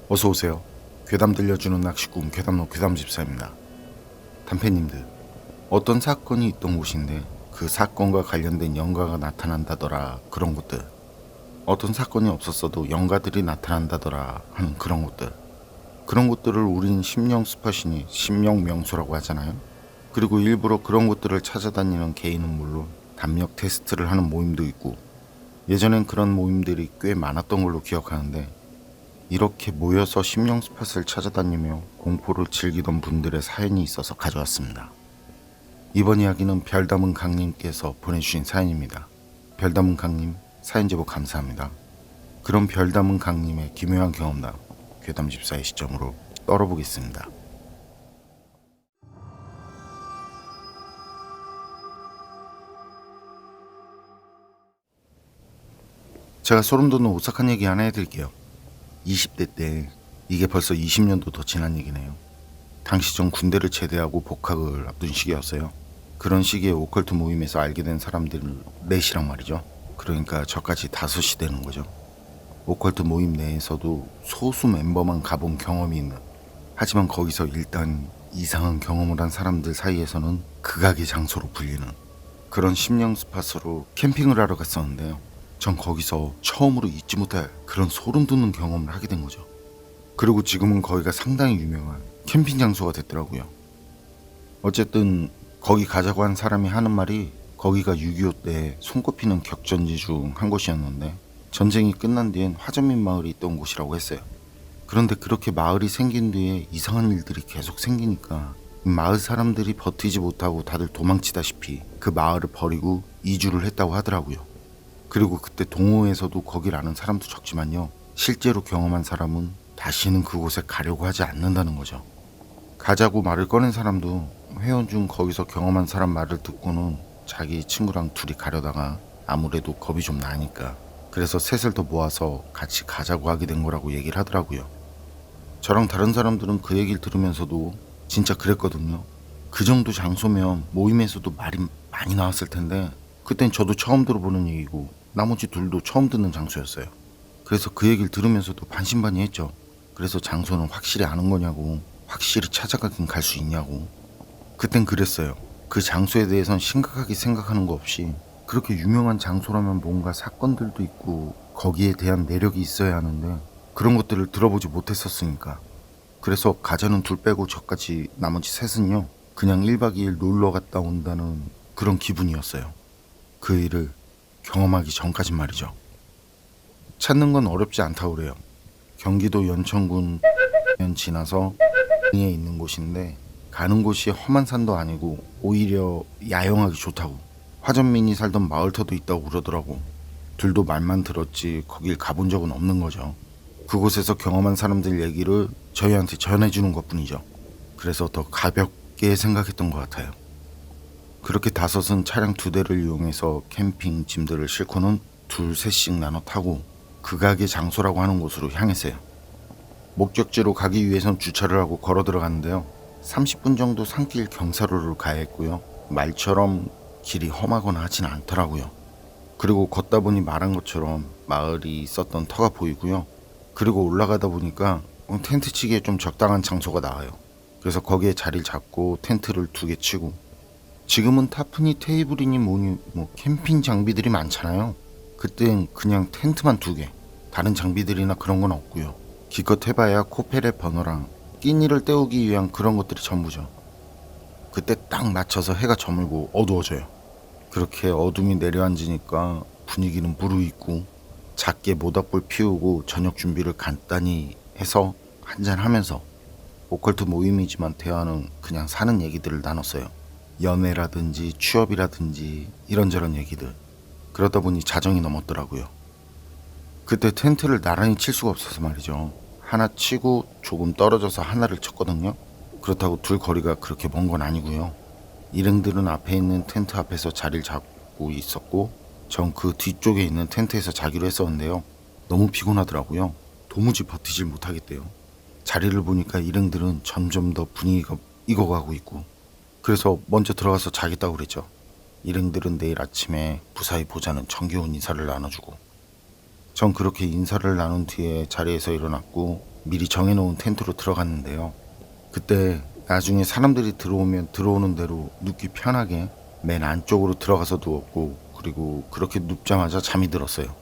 어서오세요. 괴담 들려주는 낚시꾼 괴담로 괴담집사입니다. 단패님들, 어떤 사건이 있던 곳인데 그 사건과 관련된 영가가 나타난다더라 그런 곳들, 어떤 사건이 없었어도 영가들이 나타난다더라 하는 그런 곳들, 그런 곳들을 우린 심령 스팟이니 심령 명소라고 하잖아요. 그리고 일부러 그런 곳들을 찾아다니는 개인은 물론 담력 테스트를 하는 모임도 있고, 예전엔 그런 모임들이 꽤 많았던 걸로 기억하는데, 이렇게 모여서 심령 스팟을 찾아다니며 공포를 즐기던 분들의 사연이 있어서 가져왔습니다. 이번 이야기는 별담은 강님께서 보내주신 사연입니다. 별담은 강님, 사연 제보 감사합니다. 그럼 별담은 강님의 기묘한 경험담, 괴담집사의 시점으로 떨어보겠습니다. 제가 소름 돋는 오싹한 얘기 하나 해드릴게요. 20대 때, 이게 벌써 20년도 더 지난 얘기네요. 당시 전 군대를 제대하고 복학을 앞둔 시기였어요. 그런 시기에 오컬트 모임에서 알게 된 사람들 넷이랑 말이죠. 그러니까 저까지 5이 되는 거죠. 오컬트 모임 내에서도 소수 멤버만 가본 경험이 있는, 하지만 거기서 일단 이상한 경험을 한 사람들 사이에서는 극악의 장소로 불리는 그런 심령 스팟으로 캠핑을 하러 갔었는데요. 전 거기서 처음으로 잊지 못할 그런 소름 돋는 경험을 하게 된 거죠. 그리고 지금은 거기가 상당히 유명한 캠핑 장소가 됐더라고요. 어쨌든 거기 가자고 한 사람이 하는 말이 거기가 6.25 때 손꼽히는 격전지 중 한 곳이었는데, 전쟁이 끝난 뒤엔 화전민 마을이 있던 곳이라고 했어요. 그런데 그렇게 마을이 생긴 뒤에 이상한 일들이 계속 생기니까 마을 사람들이 버티지 못하고 다들 도망치다시피 그 마을을 버리고 이주를 했다고 하더라고요. 그리고 그때 동호회에서도 거길 아는 사람도 적지만요, 실제로 경험한 사람은 다시는 그곳에 가려고 하지 않는다는 거죠. 가자고 말을 꺼낸 사람도 회원 중 거기서 경험한 사람 말을 듣고는 자기 친구랑 둘이 가려다가 아무래도 겁이 좀 나니까 그래서 셋을 더 모아서 같이 가자고 하게 된 거라고 얘기를 하더라고요. 저랑 다른 사람들은 그 얘기를 들으면서도 진짜 그랬거든요. 그 정도 장소면 모임에서도 말이 많이 나왔을 텐데, 그땐 저도 처음 들어보는 얘기고 나머지 둘도 처음 듣는 장소였어요. 그래서 그 얘기를 들으면서도 반신반의했죠. 그래서 장소는 확실히 아는 거냐고, 확실히 찾아가긴 갈 수 있냐고. 그땐 그랬어요. 그 장소에 대해선 심각하게 생각하는 거 없이 그렇게 유명한 장소라면 뭔가 사건들도 있고 거기에 대한 내력이 있어야 하는데 그런 것들을 들어보지 못했었으니까. 그래서 가자는 둘 빼고 저까지 나머지 셋은요, 그냥 1박 2일 놀러 갔다 온다는 그런 기분이었어요. 그 일을 경험하기 전까진 말이죠. 찾는 건 어렵지 않다고 그래요. 경기도 연천군 지나서 에 있는 곳인데, 가는 곳이 험한 산도 아니고 오히려 야영하기 좋다고, 화전민이 살던 마을터도 있다고 그러더라고. 둘도 말만 들었지 거길 가본 적은 없는 거죠. 그곳에서 경험한 사람들 얘기를 저희한테 전해주는 것뿐이죠. 그래서 더 가볍게 생각했던 것 같아요. 그렇게 5은 차량 2대를 이용해서 캠핑 짐들을 싣고는 둘 셋씩 나눠 타고 극악의 장소라고 하는 곳으로 향했어요. 목적지로 가기 위해선 주차를 하고 걸어 들어갔는데요, 30분 정도 산길 경사로를 가야 했고요. 말처럼 길이 험하거나 하진 않더라고요. 그리고 걷다 보니 말한 것처럼 마을이 있었던 터가 보이고요. 그리고 올라가다 보니까 텐트 치기에 좀 적당한 장소가 나와요. 그래서 거기에 자리를 잡고 텐트를 2개 치고, 지금은 타프니 테이블이니 뭐니 뭐 캠핑 장비들이 많잖아요. 그땐 그냥 텐트만 2개, 다른 장비들이나 그런 건 없고요. 기껏 해봐야 코펠의 버너랑 끼니를 때우기 위한 그런 것들이 전부죠. 그때 딱 맞춰서 해가 저물고 어두워져요. 그렇게 어둠이 내려앉으니까 분위기는 무르익고, 작게 모닥불 피우고 저녁 준비를 간단히 해서 한잔하면서 오컬트 모임이지만 대화는 그냥 사는 얘기들을 나눴어요. 연애라든지 취업이라든지 이런저런 얘기들. 그러다 보니 자정이 넘었더라고요. 그때 텐트를 나란히 칠 수가 없어서 말이죠, 하나 치고 조금 떨어져서 하나를 쳤거든요. 그렇다고 둘 거리가 그렇게 먼 건 아니고요. 일행들은 앞에 있는 텐트 앞에서 자리를 잡고 있었고, 전 그 뒤쪽에 있는 텐트에서 자기로 했었는데요, 너무 피곤하더라고요. 도무지 버티질 못하겠대요. 자리를 보니까 일행들은 점점 더 분위기가 익어가고 있고, 그래서 먼저 들어가서 자겠다고 그랬죠. 일행들은 내일 아침에 무사히 보자는 정겨운 인사를 나눠주고, 전 그렇게 인사를 나눈 뒤에 자리에서 일어났고 미리 정해놓은 텐트로 들어갔는데요. 그때 나중에 사람들이 들어오면 들어오는 대로 눕기 편하게 맨 안쪽으로 들어가서 누웠고, 그리고 그렇게 눕자마자 잠이 들었어요.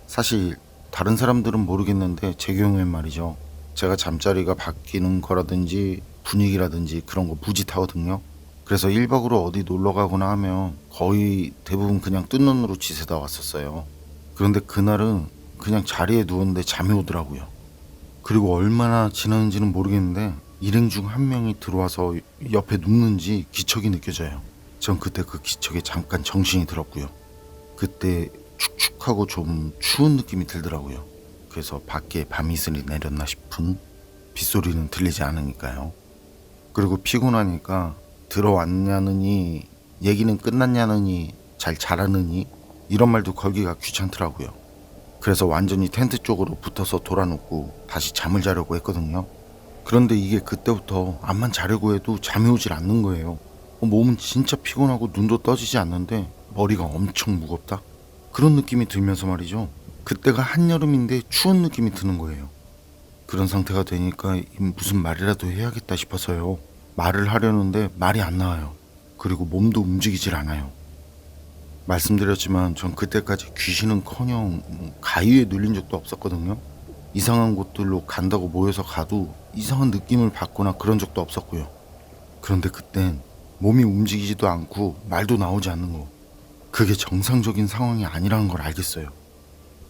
사실 다른 사람들은 모르겠는데 제 경우엔 말이죠, 제가 잠자리가 바뀌는 거라든지 분위기라든지 그런 거 무짓하거든요. 그래서 1박으로 어디 놀러 가거나 하면 거의 대부분 그냥 뜬 눈으로 지새다 왔었어요. 그런데 그날은 그냥 자리에 누웠는데 잠이 오더라고요. 그리고 얼마나 지났는지는 모르겠는데 일행 중 한 명이 들어와서 옆에 눕는지 기척이 느껴져요. 전 그때 그 기척에 잠깐 정신이 들었고요. 그때 축축하고 좀 추운 느낌이 들더라고요. 그래서 밖에 밤이슬이 내렸나 싶은, 빗소리는 들리지 않으니까요. 그리고 피곤하니까 들어왔냐느니, 얘기는 끝났냐느니, 잘 자라느니 이런 말도 걸기가 귀찮더라고요. 그래서 완전히 텐트 쪽으로 붙어서 돌아눕고 다시 잠을 자려고 했거든요. 그런데 이게 그때부터 암만 자려고 해도 잠이 오질 않는 거예요. 몸은 진짜 피곤하고 눈도 떠지지 않는데 머리가 엄청 무겁다? 그런 느낌이 들면서 말이죠, 그때가 한여름인데 추운 느낌이 드는 거예요. 그런 상태가 되니까 무슨 말이라도 해야겠다 싶어서요. 말을 하려는데 말이 안 나와요. 그리고 몸도 움직이질 않아요. 말씀드렸지만 전 그때까지 귀신은커녕 가위에 눌린 적도 없었거든요. 이상한 곳들로 간다고 모여서 가도 이상한 느낌을 받거나 그런 적도 없었고요. 그런데 그땐 몸이 움직이지도 않고 말도 나오지 않는 거, 그게 정상적인 상황이 아니라는 걸 알겠어요.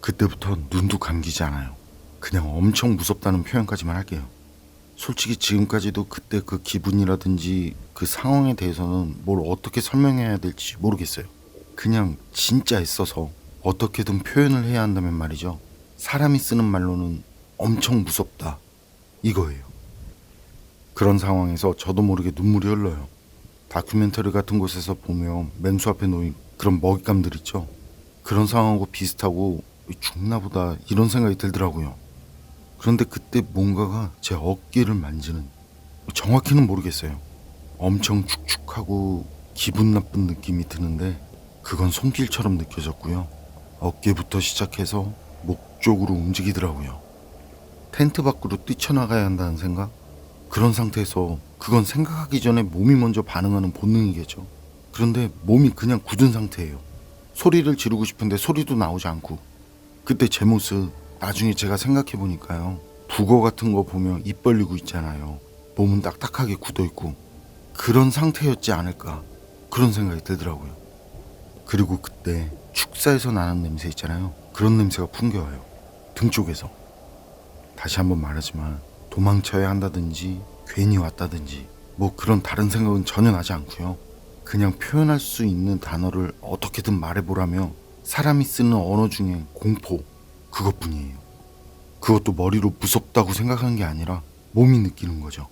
그때부터 눈도 감기지 않아요. 그냥 엄청 무섭다는 표현까지만 할게요. 솔직히 지금까지도 그때 그 기분이라든지 그 상황에 대해서는 뭘 어떻게 설명해야 될지 모르겠어요. 그냥 진짜 애써서 어떻게든 표현을 해야 한다면 말이죠, 사람이 쓰는 말로는 엄청 무섭다, 이거예요. 그런 상황에서 저도 모르게 눈물이 흘러요. 다큐멘터리 같은 곳에서 보면 맹수 앞에 놓인 그런 먹잇감들 있죠. 그런 상황하고 비슷하고 죽나 보다 이런 생각이 들더라고요. 그런데 그때 뭔가가 제 어깨를 만지는, 정확히는 모르겠어요, 엄청 축축하고 기분 나쁜 느낌이 드는데 그건 손길처럼 느껴졌고요. 어깨부터 시작해서 목 쪽으로 움직이더라고요. 텐트 밖으로 뛰쳐나가야 한다는 생각? 그런 상태에서 그건 생각하기 전에 몸이 먼저 반응하는 본능이겠죠. 그런데 몸이 그냥 굳은 상태예요. 소리를 지르고 싶은데 소리도 나오지 않고. 그때 제 모습 나중에 제가 생각해보니까요, 북어 같은 거 보면 입 벌리고 있잖아요. 몸은 딱딱하게 굳어있고 그런 상태였지 않을까, 그런 생각이 들더라고요. 그리고 그때 축사에서 나는 냄새 있잖아요. 그런 냄새가 풍겨와요. 등 쪽에서. 다시 한번 말하지만 도망쳐야 한다든지 괜히 왔다든지 뭐 그런 다른 생각은 전혀 나지 않고요. 그냥 표현할 수 있는 단어를 어떻게든 말해보라며 사람이 쓰는 언어 중에 공포, 그것뿐이에요. 그것도 머리로 무섭다고 생각하는 게 아니라 몸이 느끼는 거죠.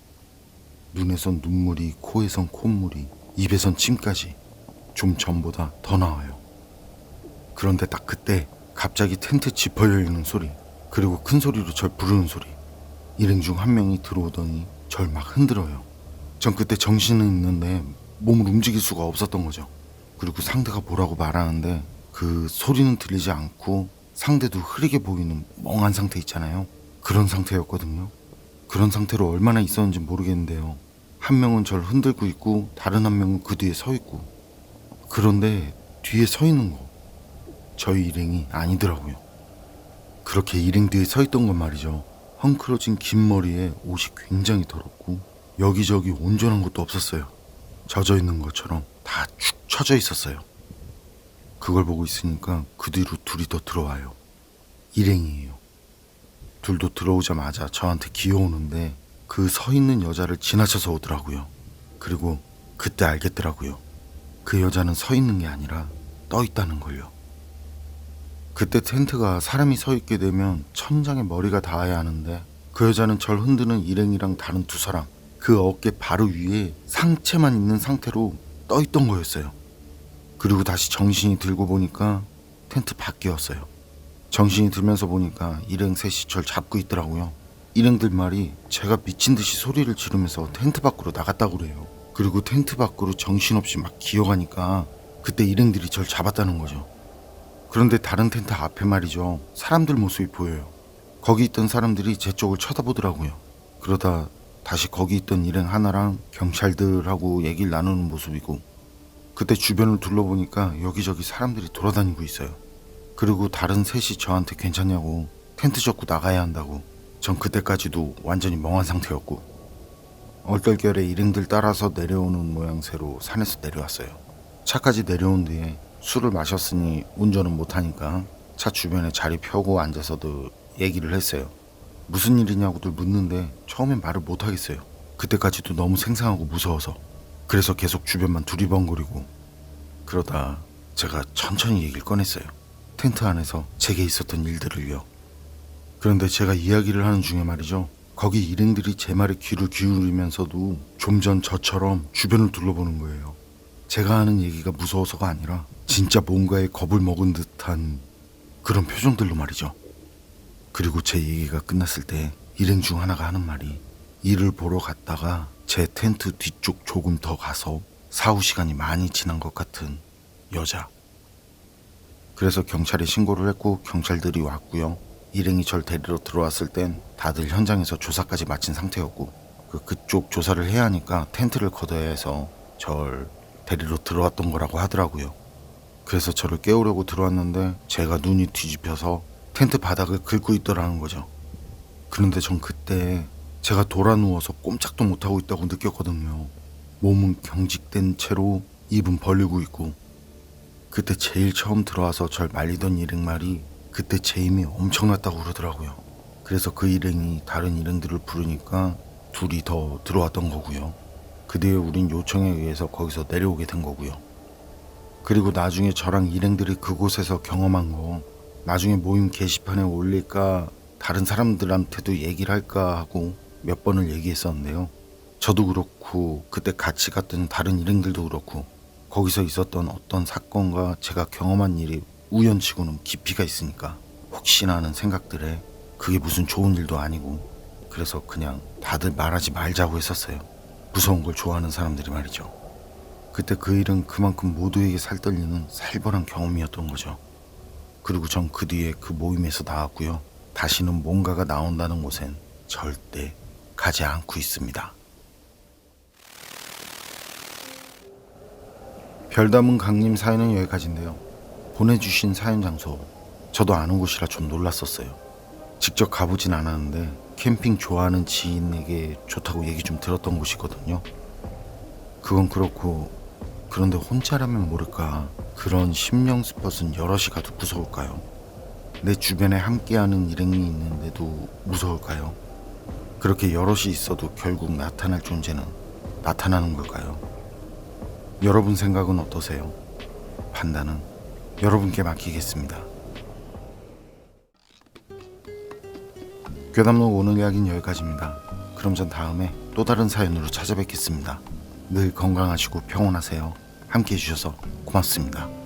눈에선 눈물이, 코에선 콧물이, 입에선 침까지 좀 전보다 더 나와요. 그런데 딱 그때 갑자기 텐트 지퍼 열리는 소리, 그리고 큰 소리로 절 부르는 소리. 일행 중 한 명이 들어오더니 절 막 흔들어요. 전 그때 정신은 있는데 몸을 움직일 수가 없었던 거죠. 그리고 상대가 뭐라고 말하는데 그 소리는 들리지 않고 상대도 흐리게 보이는 멍한 상태 있잖아요. 그런 상태였거든요. 그런 상태로 얼마나 있었는지 모르겠는데요, 한 명은 절 흔들고 있고 다른 한 명은 그 뒤에 서 있고. 그런데 뒤에 서 있는 거 저희 일행이 아니더라고요. 그렇게 일행 뒤에 서 있던 건 말이죠, 헝클어진 긴 머리에 옷이 굉장히 더럽고 여기저기 온전한 것도 없었어요. 젖어 있는 것처럼 다 축 처져 있었어요. 그걸 보고 있으니까 그 뒤로 둘이 더 들어와요. 일행이에요. 둘도 들어오자마자 저한테 기어오는데 그 서 있는 여자를 지나쳐서 오더라고요. 그리고 그때 알겠더라고요. 그 여자는 서 있는 게 아니라 떠 있다는 걸요. 그때 텐트가 사람이 서 있게 되면 천장에 머리가 닿아야 하는데 그 여자는 절 흔드는 일행이랑 다른 두 사람, 그 어깨 바로 위에 상체만 있는 상태로 떠 있던 거였어요. 그리고 다시 정신이 들고 보니까 텐트 밖이었어요. 정신이 들면서 보니까 일행 셋이 절 잡고 있더라고요. 일행들 말이 제가 미친 듯이 소리를 지르면서 텐트 밖으로 나갔다고 그래요. 그리고 텐트 밖으로 정신없이 막 기어가니까 그때 일행들이 절 잡았다는 거죠. 그런데 다른 텐트 앞에 말이죠, 사람들 모습이 보여요. 거기 있던 사람들이 제 쪽을 쳐다보더라고요. 그러다 다시 거기 있던 일행 하나랑 경찰들하고 얘기를 나누는 모습이고, 그때 주변을 둘러보니까 여기저기 사람들이 돌아다니고 있어요. 그리고 다른 셋이 저한테 괜찮냐고 텐트 접고 나가야 한다고. 전 그때까지도 완전히 멍한 상태였고, 얼떨결에 일행들 따라서 내려오는 모양새로 산에서 내려왔어요. 차까지 내려온 뒤에 술을 마셨으니 운전은 못하니까 차 주변에 자리 펴고 앉아서도 얘기를 했어요. 무슨 일이냐고들 묻는데 처음엔 말을 못하겠어요. 그때까지도 너무 생생하고 무서워서. 그래서 계속 주변만 두리번거리고. 그러다 제가 천천히 얘기를 꺼냈어요. 텐트 안에서 제게 있었던 일들을요. 그런데 제가 이야기를 하는 중에 말이죠, 거기 일행들이 제 말에 귀를 기울이면서도 좀 전 저처럼 주변을 둘러보는 거예요. 제가 하는 얘기가 무서워서가 아니라 진짜 뭔가에 겁을 먹은 듯한 그런 표정들로 말이죠. 그리고 제 얘기가 끝났을 때 일행 중 하나가 하는 말이, 일을 보러 갔다가 제 텐트 뒤쪽 조금 더 가서 사후 시간이 많이 지난 것 같은 여자. 그래서 경찰에 신고를 했고 경찰들이 왔고요. 일행이 절 데리러 들어왔을 땐 다들 현장에서 조사까지 마친 상태였고, 그쪽 조사를 해야 하니까 텐트를 걷어야 해서 절 데리러 들어왔던 거라고 하더라고요. 그래서 저를 깨우려고 들어왔는데 제가 눈이 뒤집혀서 텐트 바닥을 긁고 있더라는 거죠. 그런데 전 그때 제가 돌아 누워서 꼼짝도 못하고 있다고 느꼈거든요. 몸은 경직된 채로 입은 벌리고 있고, 그때 제일 처음 들어와서 절 말리던 일행 말이 그때 제 힘이 엄청났다고 그러더라고요. 그래서 그 일행이 다른 일행들을 부르니까 둘이 더 들어왔던 거고요. 그 뒤에 우린 요청에 의해서 거기서 내려오게 된 거고요. 그리고 나중에 저랑 일행들이 그곳에서 경험한 거 나중에 모임 게시판에 올릴까 다른 사람들한테도 얘기를 할까 하고 몇 번을 얘기했었는데요. 저도 그렇고 그때 같이 갔던 다른 일행들도 그렇고 거기서 있었던 어떤 사건과 제가 경험한 일이 우연치고는 깊이가 있으니까 혹시나 하는 생각들에 그게 무슨 좋은 일도 아니고, 그래서 그냥 다들 말하지 말자고 했었어요. 무서운 걸 좋아하는 사람들이 말이죠. 그때 그 일은 그만큼 모두에게 살떨리는 살벌한 경험이었던 거죠. 그리고 전 그 뒤에 그 모임에서 나왔고요. 다시는 뭔가가 나온다는 곳엔 절대 가지 않고 있습니다. 별담은 강님 사연은 여기까지인데요. 보내주신 사연 장소 저도 아는 곳이라 좀 놀랐었어요. 직접 가보진 않았는데 캠핑 좋아하는 지인에게 좋다고 얘기 좀 들었던 곳이거든요. 그건 그렇고, 그런데 혼자라면 모를까 그런 심령 스폿은 여럿이 가도 무서울까요? 내 주변에 함께하는 일행이 있는데도 무서울까요? 그렇게 여럿이 있어도 결국 나타날 존재는 나타나는 걸까요? 여러분 생각은 어떠세요? 판단은 여러분께 맡기겠습니다. 괴담록 오늘 이야기는 여기까지입니다. 그럼 전 다음에 또 다른 사연으로 찾아뵙겠습니다. 늘 건강하시고 평온하세요. 함께 해주셔서 고맙습니다.